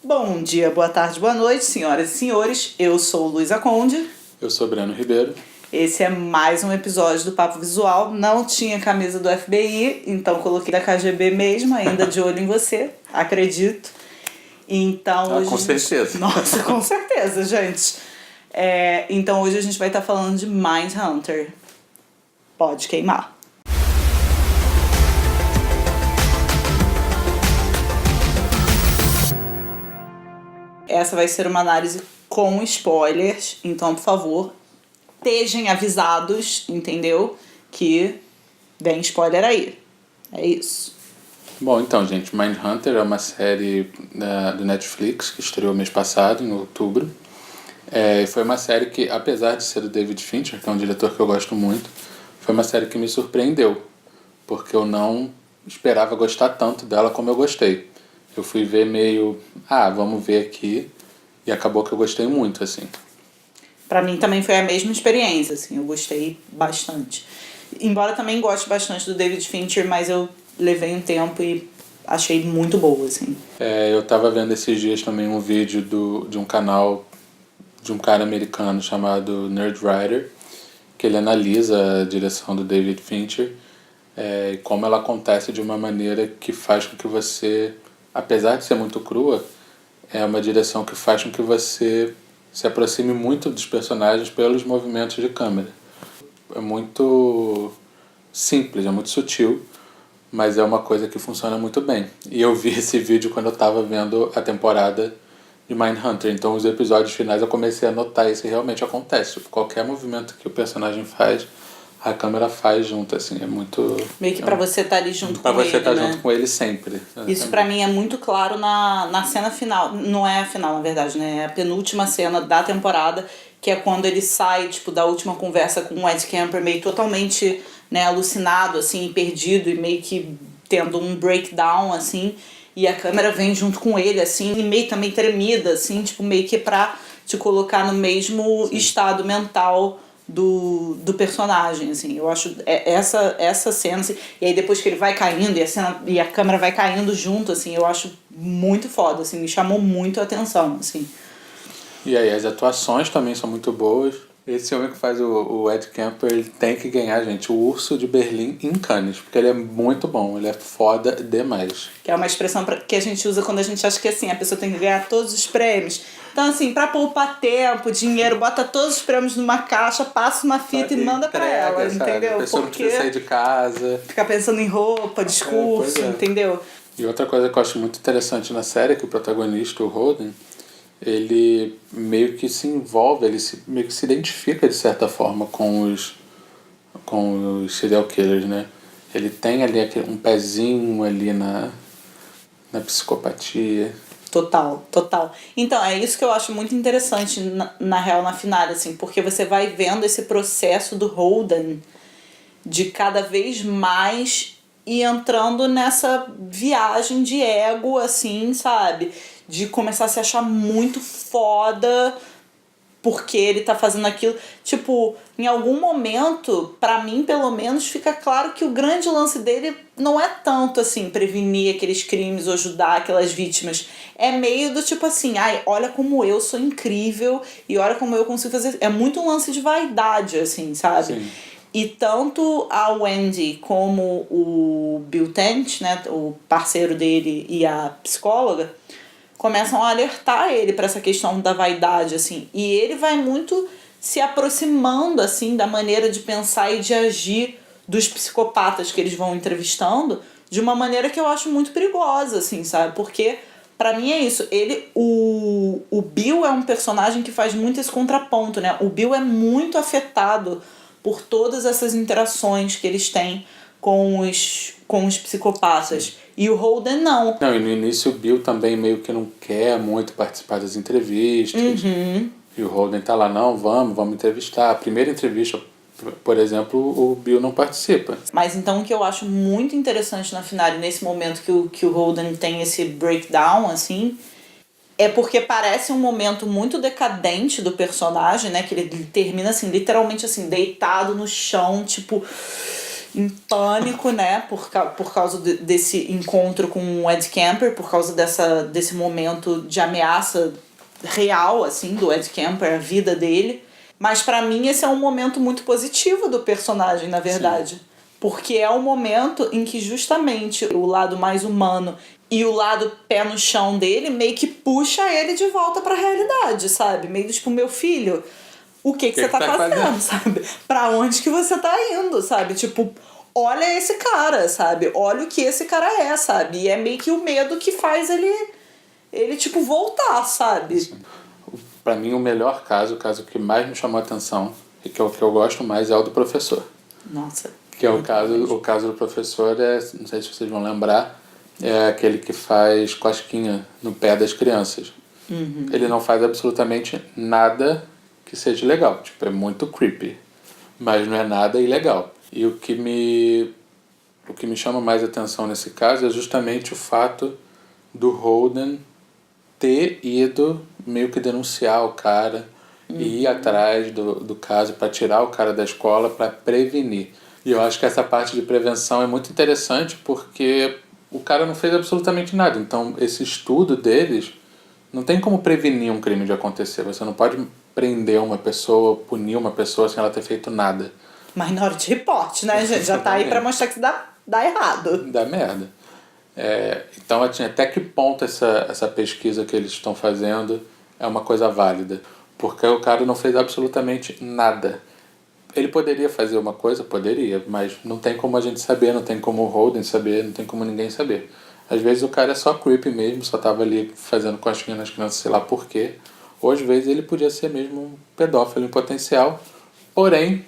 Bom dia, boa tarde, boa noite, senhoras e senhores. Eu sou Luísa Conde. Eu sou Breno Ribeiro. Esse é mais um episódio do Papo Visual. Não tinha camisa do FBI, então coloquei da KGB mesmo, ainda de olho em você, acredito. Então hoje com certeza. Nossa, com certeza, gente. Então hoje a gente vai estar falando de Mindhunter. Pode queimar. Essa vai ser uma análise com spoilers, então, por favor, estejam avisados, entendeu? Que vem spoiler aí. É isso. Bom, então, gente, Mindhunter é uma série do Netflix que estreou mês passado, em outubro. Foi uma série que, apesar de ser do David Fincher, que é um diretor que eu gosto muito, foi uma série que me surpreendeu, porque eu não esperava gostar tanto dela como eu gostei. Eu fui ver meio, vamos ver aqui, e acabou que eu gostei muito, assim. Pra mim também foi a mesma experiência, assim, eu gostei bastante. Embora também goste bastante do David Fincher, mas eu levei um tempo e achei muito boa, assim. Eu tava vendo esses dias também um vídeo de um canal de um cara americano chamado Nerdwriter, que ele analisa a direção do David Fincher e como ela acontece de uma maneira que faz com que você, apesar de ser muito crua, é uma direção que faz com que você se aproxime muito dos personagens pelos movimentos de câmera. É muito simples, é muito sutil, mas é uma coisa que funciona muito bem. E eu vi esse vídeo quando eu estava vendo a temporada de Mindhunter, então os episódios finais eu comecei a notar isso e realmente acontece. Qualquer movimento que o personagem faz, a câmera faz junto, assim, é muito... Meio que pra você estar ali junto com ele, pra você estar né? junto com ele sempre. Isso pra mim é muito claro na cena final. Não é a final, na verdade, né? É a penúltima cena da temporada, que é quando ele sai, tipo, da última conversa com o Ed Kemper, meio totalmente, né, alucinado, assim, perdido e meio que tendo um breakdown, assim, e a câmera vem junto com ele, assim, e meio também tremida, assim, tipo, meio que pra te colocar no mesmo estado mental do personagem, assim. Eu acho essa cena, assim, e aí depois que ele vai caindo e a câmera vai caindo junto, assim, eu acho muito foda, assim, me chamou muito a atenção, assim. E aí as atuações também são muito boas. Esse homem que faz o Ed Kemper, ele tem que ganhar, gente, o Urso de Berlim em Cannes, porque ele é muito bom, ele é foda demais. Que é uma expressão que a gente usa quando a gente acha que, assim, a pessoa tem que ganhar todos os prêmios. Então, assim, pra poupar tempo, dinheiro, bota todos os prêmios numa caixa, passa uma fita e manda pra ela, entendeu? A pessoa porque não precisa sair de casa. Ficar pensando em roupa, discurso, entendeu? E outra coisa que eu acho muito interessante na série é que o protagonista, o Holden, ele meio que se envolve, meio que se identifica de certa forma com os serial killers, né? Ele tem ali um pezinho ali na psicopatia. Total. Então, é isso que eu acho muito interessante na real, na finale, assim, porque você vai vendo esse processo do Holden de cada vez mais ir entrando nessa viagem de ego, assim, sabe? De começar a se achar muito foda porque ele tá fazendo aquilo. Tipo, em algum momento, pra mim, pelo menos, fica claro que o grande lance dele não é tanto, assim, prevenir aqueles crimes ou ajudar aquelas vítimas. É meio do tipo assim, olha como eu sou incrível e olha como eu consigo fazer. É muito um lance de vaidade, assim, sabe? Sim. E tanto a Wendy como o Bill Tent, né, o parceiro dele, e a psicóloga, começam a alertar ele para essa questão da vaidade, assim. E ele vai muito se aproximando, assim, da maneira de pensar e de agir dos psicopatas que eles vão entrevistando de uma maneira que eu acho muito perigosa, assim, sabe? Porque, pra mim, é isso. O Bill é um personagem que faz muito esse contraponto, né? O Bill é muito afetado por todas essas interações que eles têm com os psicopatas. Sim. E o Holden não. Não, e no início o Bill também meio que não quer muito participar das entrevistas. Uhum. E o Holden tá lá, não, vamos entrevistar. A primeira entrevista, por exemplo, o Bill não participa. Mas então o que eu acho muito interessante na finale, nesse momento que o Holden tem esse breakdown, assim, é porque parece um momento muito decadente do personagem, né? Que ele termina, assim, literalmente, assim, deitado no chão, tipo... em pânico, né, por causa desse encontro com o Ed Kemper, por causa desse momento de ameaça real, assim, do Ed Kemper, a vida dele. Mas pra mim esse é um momento muito positivo do personagem, na verdade. Sim. Porque é o momento em que justamente o lado mais humano e o lado pé no chão dele meio que puxa ele de volta pra realidade, sabe? Meio tipo, meu filho, o que você tá fazendo, sabe? Pra onde que você tá indo, sabe? Tipo, olha esse cara, sabe? Olha o que esse cara é, sabe? E é meio que o medo que faz ele tipo, voltar, sabe? Sim. Pra mim, o melhor caso, o caso que mais me chamou a atenção, e que é o que eu gosto mais, é o do professor. Nossa. Que é o caso do professor, não sei se vocês vão lembrar, é aquele que faz cosquinha no pé das crianças. Uhum. Ele não faz absolutamente nada que seja legal. Tipo, é muito creepy. Mas não é nada ilegal. E o que me chama mais atenção nesse caso é justamente o fato do Holden ter ido meio que denunciar o cara e ir atrás do caso para tirar o cara da escola, para prevenir. E eu acho que essa parte de prevenção é muito interessante porque o cara não fez absolutamente nada. Então, esse estudo deles não tem como prevenir um crime de acontecer. Você não pode prender uma pessoa, punir uma pessoa sem ela ter feito nada. Minority Report, né, gente? Já tá aí para mostrar que dá errado. Dá merda. Então, assim, até que ponto essa pesquisa que eles estão fazendo é uma coisa válida? Porque o cara não fez absolutamente nada. Ele poderia fazer uma coisa? Poderia, mas não tem como a gente saber, não tem como o Holden saber, não tem como ninguém saber. Às vezes o cara é só creepy mesmo, só tava ali fazendo cosquinha nas crianças, sei lá por quê. Ou às vezes ele podia ser mesmo um pedófilo em potencial, porém,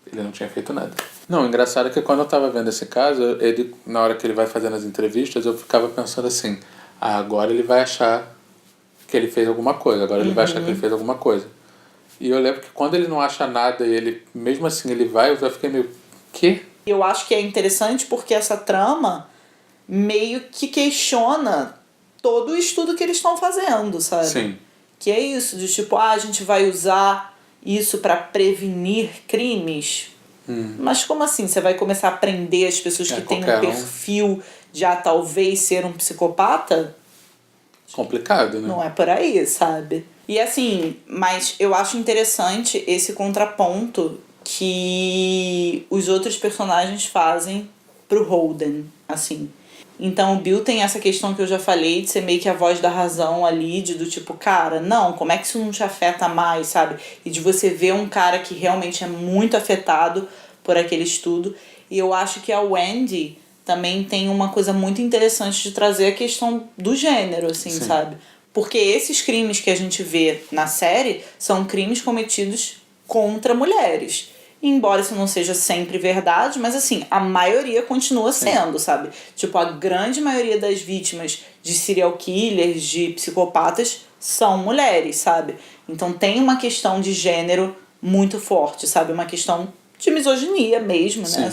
ele não tinha feito nada. Não, o engraçado é que quando eu tava vendo esse caso, ele, na hora que ele vai fazendo as entrevistas, eu ficava pensando assim, agora ele vai achar que ele fez alguma coisa, agora ele vai achar que ele fez alguma coisa. E eu lembro que quando ele não acha nada e ele, mesmo assim, ele vai, eu já fiquei meio, quê? Eu acho que é interessante porque essa trama meio que questiona todo o estudo que eles estão fazendo, sabe? Sim. Que é isso, de tipo, a gente vai usar isso para prevenir crimes. Mas como assim? Você vai começar a prender as pessoas que têm um perfil de talvez ser um psicopata? Complicado, né? Não é por aí, sabe? E assim, mas eu acho interessante esse contraponto que os outros personagens fazem pro Holden, assim. Então o Bill tem essa questão que eu já falei de ser meio que a voz da razão ali, do tipo, cara, não, como é que isso não te afeta mais, sabe? E de você ver um cara que realmente é muito afetado por aquele estudo. E eu acho que a Wendy também tem uma coisa muito interessante de trazer a questão do gênero, assim, Sim. sabe? Porque esses crimes que a gente vê na série são crimes cometidos contra mulheres. Embora isso não seja sempre verdade, mas assim, a maioria continua sendo, sabe? Tipo, a grande maioria das vítimas de serial killers, de psicopatas, são mulheres, sabe? Então tem uma questão de gênero muito forte, sabe? Uma questão de misoginia mesmo, né?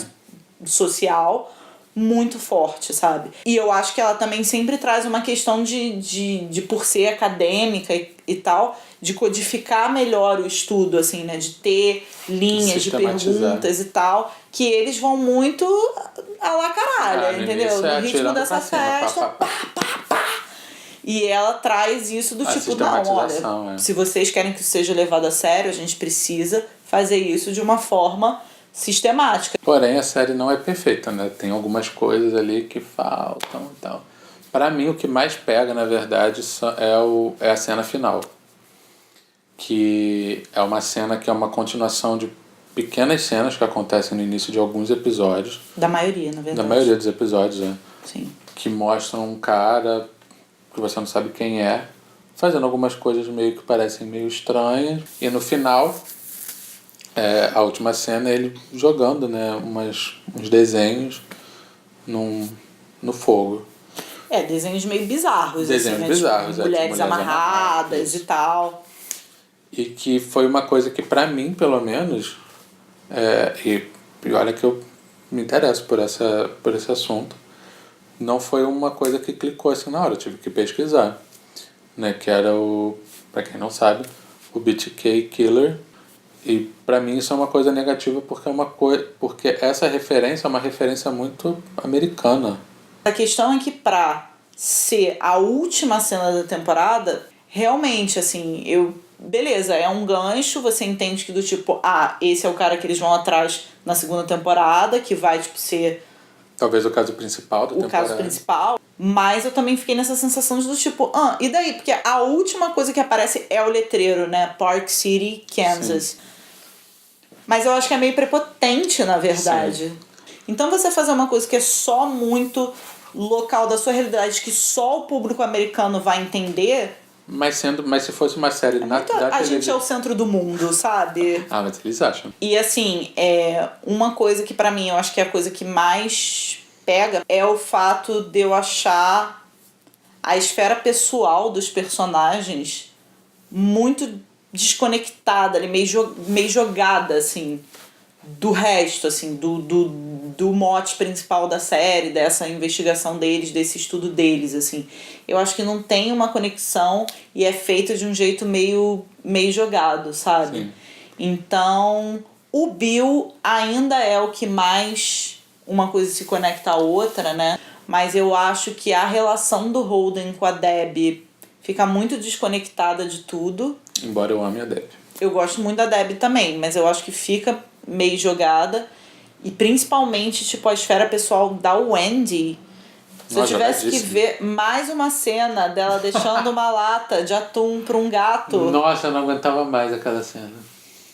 Social, muito forte, sabe? E eu acho que ela também sempre traz uma questão de por ser acadêmica e tal, de codificar melhor o estudo, assim, né? De ter linhas de perguntas e tal, que eles vão muito a la caralho, entendeu? No ritmo dessa festa, pá. E ela traz isso do tipo, não, olha, se vocês querem que isso seja levado a sério, a gente precisa fazer isso de uma forma sistemática. Porém, a série não é perfeita, né? Tem algumas coisas ali que faltam e tal. Pra mim, o que mais pega, na verdade, é a cena final. Que é uma cena que é uma continuação de pequenas cenas que acontecem no início de alguns episódios. Da maioria, na verdade. Da maioria dos episódios, Sim. Que mostram um cara que você não sabe quem é, fazendo algumas coisas meio que parecem meio estranhas. E no final, a última cena é ele jogando, né, uns desenhos no fogo. Desenhos meio bizarros. Desenhos assim, bizarros, tipo, mulheres amarradas e tal. E que foi uma coisa que, pra mim, pelo menos, e olha que eu me interesso por esse assunto, não foi uma coisa que clicou assim na hora, eu tive que pesquisar, né, que era pra quem não sabe, o BTK Killer, E pra mim isso é uma coisa negativa porque essa referência é uma referência muito americana. A questão é que pra ser a última cena da temporada, realmente, assim, beleza, é um gancho, você entende que do tipo, esse é o cara que eles vão atrás na segunda temporada, que vai, tipo, ser Talvez o caso principal da temporada. O caso principal. Mas eu também fiquei nessa sensação de do tipo, e daí? Porque a última coisa que aparece é o letreiro, né? Park City, Kansas. Sim. Mas eu acho que é meio prepotente, na verdade. Sim. Então você fazer uma coisa que é só muito local da sua realidade, que só o público americano vai entender... Mas se fosse uma série da a gente é o centro do mundo, sabe? Mas eles acham. E assim, uma coisa que pra mim eu acho que é a coisa que mais pega é o fato de eu achar a esfera pessoal dos personagens muito desconectada, ali, meio jogada, assim, do resto, assim, do mote principal da série, dessa investigação deles, desse estudo deles, assim. Eu acho que não tem uma conexão e é feito de um jeito meio jogado, sabe? Sim. Então, o Bill ainda é o que mais uma coisa se conecta à outra, né? Mas eu acho que a relação do Holden com a Debbie fica muito desconectada de tudo. Embora eu ame a Debbie. Eu gosto muito da Debbie também, mas eu acho que fica meio jogada. E principalmente, tipo, a esfera pessoal da Wendy. Se eu tivesse que ver mais uma cena dela deixando uma lata de atum pra um gato... Nossa, eu não aguentava mais aquela cena.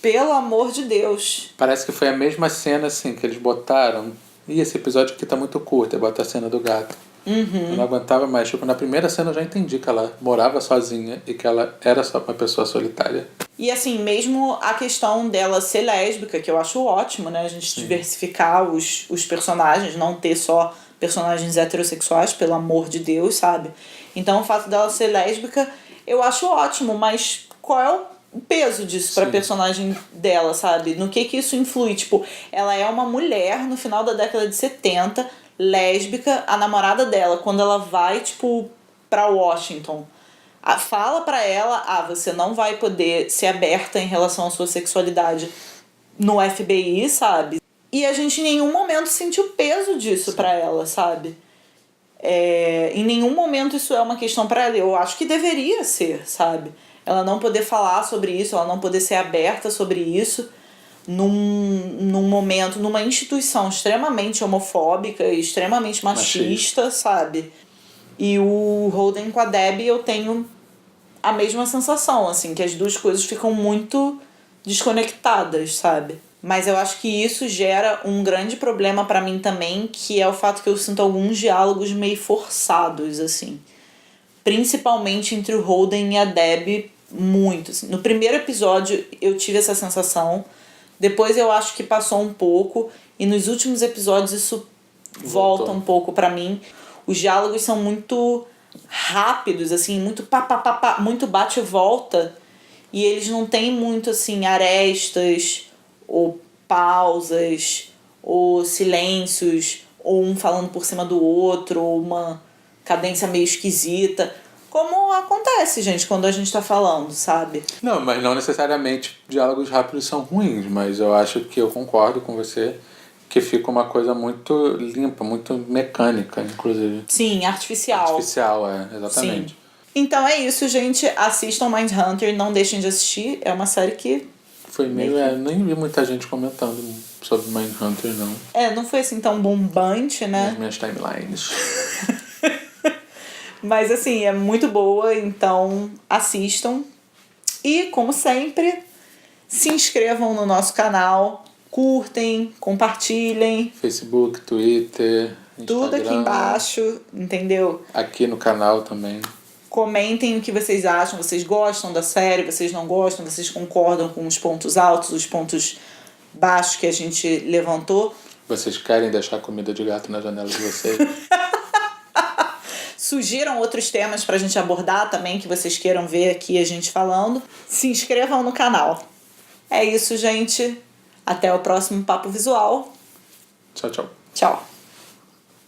Pelo amor de Deus. Parece que foi a mesma cena, assim, que eles botaram. E esse episódio aqui tá muito curto, bota a cena do gato. Uhum. Eu não aguentava mais. Tipo, na primeira cena eu já entendi que ela morava sozinha e que ela era só uma pessoa solitária. E assim, mesmo a questão dela ser lésbica, que eu acho ótimo, né? A gente Sim. diversificar os personagens, não ter só personagens heterossexuais, pelo amor de Deus, sabe? Então o fato dela ser lésbica, eu acho ótimo, mas qual é o peso disso pra personagem dela, sabe? No que isso influi? Tipo, ela é uma mulher no final da década de 70, lésbica, a namorada dela, quando ela vai, tipo, pra Washington, fala pra ela, você não vai poder ser aberta em relação à sua sexualidade no FBI, sabe? E a gente em nenhum momento sentiu o peso disso Sim. pra ela, sabe? Em nenhum momento isso é uma questão pra ela. Eu acho que deveria ser, sabe? Ela não poder falar sobre isso, ela não poder ser aberta sobre isso num momento, numa instituição extremamente homofóbica e extremamente machista, sabe? E o Holden com a Debbie eu tenho a mesma sensação, assim, que as duas coisas ficam muito desconectadas, sabe? Mas eu acho que isso gera um grande problema pra mim também, que é o fato que eu sinto alguns diálogos meio forçados, assim. Principalmente entre o Holden e a Debbie, muito. Assim. No primeiro episódio eu tive essa sensação, depois eu acho que passou um pouco, e nos últimos episódios isso volta um pouco pra mim. Os diálogos são muito rápidos, assim, muito muito bate e volta, e eles não têm muito, assim, arestas, ou pausas, ou silêncios, ou um falando por cima do outro, ou uma cadência meio esquisita. Como acontece, gente, quando a gente tá falando, sabe? Não, mas não necessariamente diálogos rápidos são ruins, mas eu acho que eu concordo com você que fica uma coisa muito limpa, muito mecânica, inclusive. Sim, artificial. Artificial, exatamente. Sim. Então é isso, gente. Assistam Mindhunter, não deixem de assistir. É uma série que... Foi meio... nem vi muita gente comentando sobre Mindhunter, não. Não foi assim tão bombante, né? Nas minhas timelines. Mas assim, é muito boa, então assistam. E, como sempre, se inscrevam no nosso canal, curtem, compartilhem. Facebook, Twitter, Instagram. Tudo aqui embaixo, entendeu? Aqui no canal também. Comentem o que vocês acham, vocês gostam da série, vocês não gostam, vocês concordam com os pontos altos, os pontos baixos que a gente levantou. Vocês querem deixar comida de gato na janela de vocês? Sugiram outros temas pra gente abordar também, que vocês queiram ver aqui a gente falando. Se inscrevam no canal. É isso, gente. Até o próximo Papo Visual. Tchau, tchau. Tchau.